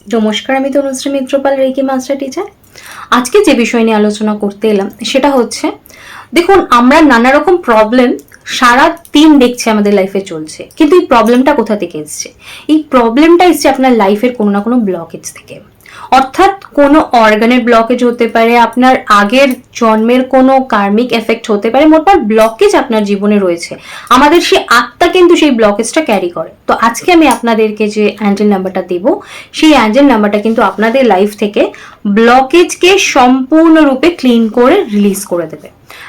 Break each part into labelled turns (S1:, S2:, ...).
S1: নমস্কার, আমি Tanushree Mitrapal, reiki master teacher. আজকে যে বিষয় নিয়ে আলোচনা করতে এলাম সেটা হচ্ছে, দেখুন আমরা নানা রকম প্রবলেম সারা দিন দেখছি আমাদের লাইফে চলছে, কিন্তু এই প্রবলেমটা কোথা থেকে এসছে? এই প্রবলেমটা এসছে আপনার লাইফের কোনো না কোনো ব্লকেজ থেকে। অর্থাৎ কোনো অর্গানের ব্লকেজ হতে পারে, আপনার আগের জন্মের কোনো কার্মিক এফেক্ট হতে পারে, মোটমাট ব্লকেজ আপনার জীবনে রয়েছে। আমাদের সেই আত্মা কিন্তু সেই ব্লকেজটা ক্যারি করে। তো আজকে আমি আপনাদেরকে যে অ্যাঞ্জেল নাম্বারটা দেব, সেই অ্যাঞ্জেল নাম্বারটা কিন্তু আপনাদের লাইফ থেকে ব্লকেজকে সম্পূর্ণরূপে ক্লিন করে রিলিজ করে দেবে।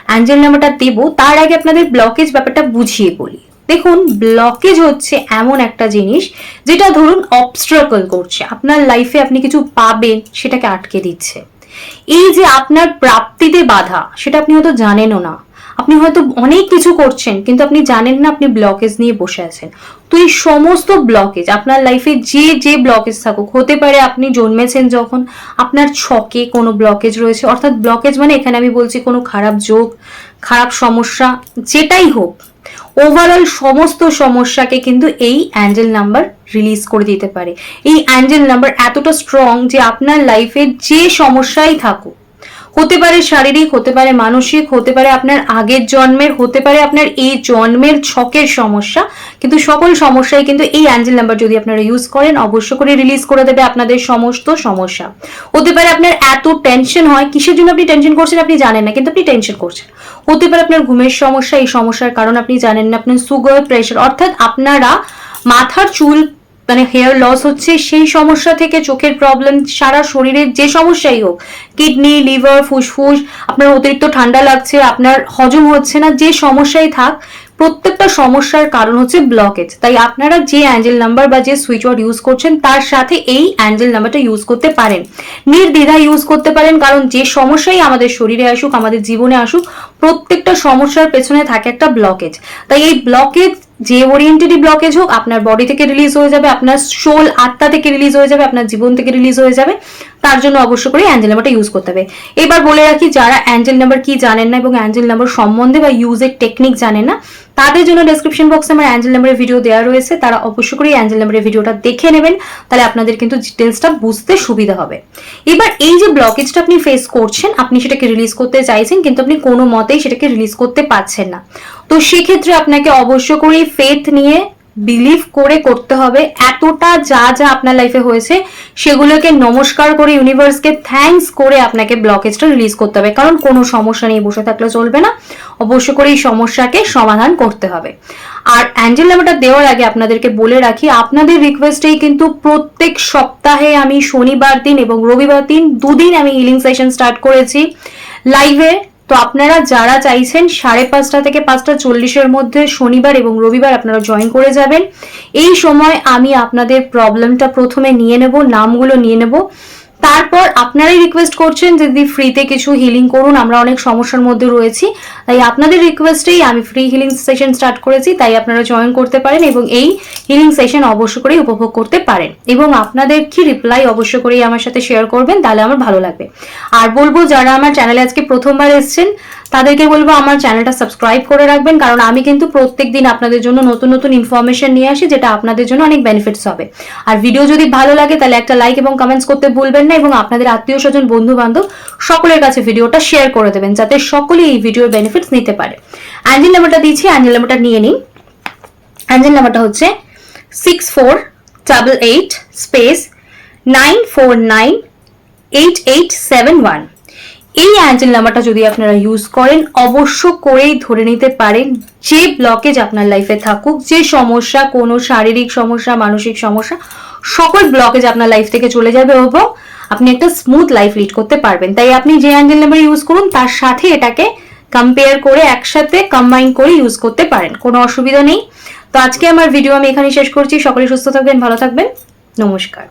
S1: অ্যাঞ্জেল নাম্বারটা দেব, তার আগে আপনাদের ব্লকেজ ব্যাপারটা বুঝিয়ে বলি। দেখুন, ব্লকেজ হচ্ছে এমন একটা জিনিস যেটা ধরুন অবস্ট্রাকল করছে আপনার লাইফে, আপনি কিছু পাবেন সেটাকে আটকে দিচ্ছে। এই যে আপনার প্রাপ্তিতে বাধা, সেটা আপনি হয়তো জানেনও না। আপনি হয়তো অনেক কিছু করছেন কিন্তু আপনি জানেন না আপনি ব্লকেজ নিয়ে বসে আছেন। তো এই সমস্ত ব্লকেজ আপনার লাইফে যে ব্লকেজ থাকুক, হতে পারে আপনি জন্মেছেন যখন আপনার ছকে কোনো ব্লকেজ রয়েছে, অর্থাৎ ব্লকেজ মানে এখানে আমি বলছি কোনো খারাপ যোগ, খারাপ সমস্যা, যেটাই হোক, ওভারঅল সমস্ত সমস্যাকে কিন্তু এই অ্যাঞ্জেল নাম্বার রিলিজ করে দিতে পারে। এই অ্যাঞ্জেল নাম্বার এতটা স্ট্রং যে আপনার লাইফে যে সমস্যাই থাকুক, হতে পারে শারীরিক, হতে পারে মানসিক, হতে পারে আপনার আগের জন্মের, হতে পারে আপনার এই জন্মের ছকের সমস্যা, কিন্তু সকল সমস্যাই কিন্তু এই অ্যাঞ্জেল নাম্বার যদি আপনারা ইউজ করেন অবশ্য করে রিলিজ করে দেবে আপনাদের সমস্ত সমস্যা। হতে পারে আপনার এত টেনশন হয়, কিসের জন্য আপনি টেনশন করছেন আপনি জানেন না, কিন্তু আপনি টেনশন করছেন। হতে পারে আপনার ঘুমের সমস্যা, এই সমস্যার কারণ আপনি জানেন না, আপনার সুগার, প্রেশার, অর্থাৎ আপনারা মাথার চুল মানে হেয়ার লস হচ্ছে, সেই সমস্যা থেকে চোখের প্রবলেম, সারা শরীরের যে সমস্যাই হোক, কিডনি, লিভার, ফুসফুস, আপনার অতিরিক্ত ঠান্ডা লাগছে, আপনার হজম হচ্ছে না, যে সমস্যাই থাক, প্রত্যেকটা সমস্যার কারণ হচ্ছে ব্লকেজ। তাই আপনারা যে অ্যাঞ্জেল নাম্বার বা যে সুইচ ওয়ার্ড ইউজ করছেন তার সাথে এই অ্যাঞ্জেল নাম্বারটা ইউজ করতে পারেন, নির্দ্বিধায় ইউজ করতে পারেন। কারণ যে সমস্যাই আমাদের শরীরে আসুক, আমাদের জীবনে আসুক, প্রত্যেকটা সমস্যার পেছনে থাকে একটা ব্লকেজ। তাই এই ব্লকেজ যে ওরিয়েন্টেডই ব্লকেজ হোক, আপনার বডি থেকে রিলিজ হয়ে যাবে, আপনার সোল আত্মা থেকে রিলিজ হয়ে যাবে, আপনার জীবন থেকে রিলিজ হয়ে যাবে। তার জন্য অবশ্য করে অ্যাঞ্জেল নাম্বারটা ইউজ করতে হবে। এবার বলে রাখি, যারা অ্যাঞ্জেল নাম্বার কি জানেন না এবং অ্যাঞ্জেল নাম্বার সম্বন্ধে বা ইউজের টেকনিক জানেন না, তাদের জন্য ডেসক্রিপশন বক্সে আমার অ্যাঞ্জেল নাম্বারের ভিডিও দেওয়া রয়েছে, তারা অবশ্য করে অ্যাঞ্জেল নাম্বারের ভিডিওটা দেখে নেবেন, তাহলে আপনাদের কিন্তু ডিটেলসটা বুঝতে সুবিধা হবে। এবার এই যে ব্লকেজটা আপনি ফেস করছেন, আপনি সেটাকে রিলিজ করতে চাইছেন কিন্তু আপনি কোনো মতেই সেটাকে রিলিজ করতে পারছেন না, তো সেক্ষেত্রে আপনাকে অবশ্য করে ফেথ নিয়ে বিলিভ করে করতে হবে। এতটা যা যা আপনার লাইফে হয়েছে সেগুলোকে নমস্কার করে, ইউনিভার্সকে থ্যাঙ্কস করে আপনাকে ব্লকেজটা রিলিজ করতে হবে। কারণ কোনো সমস্যা নিয়ে বসে থাকলে চলবে না, অবশ্য করে এই সমস্যাকে সমাধান করতে হবে। আর অ্যাঞ্জেল নাম্বারটা দেওয়ার আগে আপনাদেরকে বলে রাখি, আপনাদের রিকোয়েস্টেই কিন্তু প্রত্যেক সপ্তাহে আমি শনিবার দিন এবং রবিবার দিন দুদিন আমি হিলিং সেশন স্টার্ট করেছি লাইভে। তো আপনারা যারা চাইছেন 5:30 থেকে 5:40 মধ্যে শনিবার এবং রবিবার আপনারা জয়েন করে যাবেন। এই সময় আমি আপনাদের প্রবলেমটা প্রথমে নিয়ে নেব, নামগুলো নিয়ে নেব, তারপর আপনারাই রিকোয়েস্ট করছেন যদি ফ্রিতে কিছু হিলিং করুন, আমরা অনেক সমস্যার মধ্যে রয়েছি, তাই আপনাদের রিকোয়েস্টেই আমি ফ্রি হিলিং সেশন স্টার্ট করেছি। তাই আপনারা জয়েন করতে পারেন এবং এই হিলিং সেশন অবশ্য করেই উপভোগ করতে পারেন, এবং আপনাদের কি রিপ্লাই অবশ্য করেই আমার সাথে শেয়ার করবেন, তাহলে আমার ভালো লাগবে। আর বলবো, যারা আমার চ্যানেলে আজকে প্রথমবার এসেছেন তাদেরকে বলবো আমার চ্যানেলটা সাবস্ক্রাইব করে রাখবেন, কারণ আমি কিন্তু প্রত্যেক দিন আপনাদের জন্য নতুন নতুন ইনফরমেশন নিয়ে আসি, যেটা আপনাদের জন্য অনেক বেনিফিটস হবে। আর ভিডিও যদি ভালো লাগে তাহলে একটা লাইক এবং কমেন্টস করতে ভুলবেন না, এবং আপনাদের আত্মীয় স্বজন, বন্ধু বান্ধব সকলের কাছে ভিডিওটা শেয়ার করে দেবেন, যাতে সকলে এই ভিডিওর বেনিফিটস নিতে পারে। অ্যাঞ্জেল নাম্বারটা দিচ্ছি, অ্যাঞ্জেল নাম্বারটা নিয়ে নিন। অ্যাঞ্জেল নাম্বারটা হচ্ছে 6488 স্পেস 9498871। এই অ্যাঞ্জেল নাম্বারটা যদি আপনারা ইউজ করেন অবশ্য করেই ধরে নিতে পারেন যে ব্লকেজ আপনার লাইফে থাকুক, যে সমস্যা, কোনো শারীরিক সমস্যা, মানসিক সমস্যা, সকল ব্লকেজ আপনার লাইফ থেকে চলে যাবে এবং আপনি একটা স্মুথ লাইফ লিড করতে পারবেন। তাই আপনি যে অ্যাঞ্জেল নাম্বার ইউজ করুন তার সাথে এটাকে কম্পেয়ার করে, একসাথে কম্বাইন করে ইউজ করতে পারেন, কোনো অসুবিধা নেই। তো আজকে আমার ভিডিও আমি এখানে শেষ করছি। সকলে সুস্থ থাকবেন, ভালো থাকবেন, নমস্কার।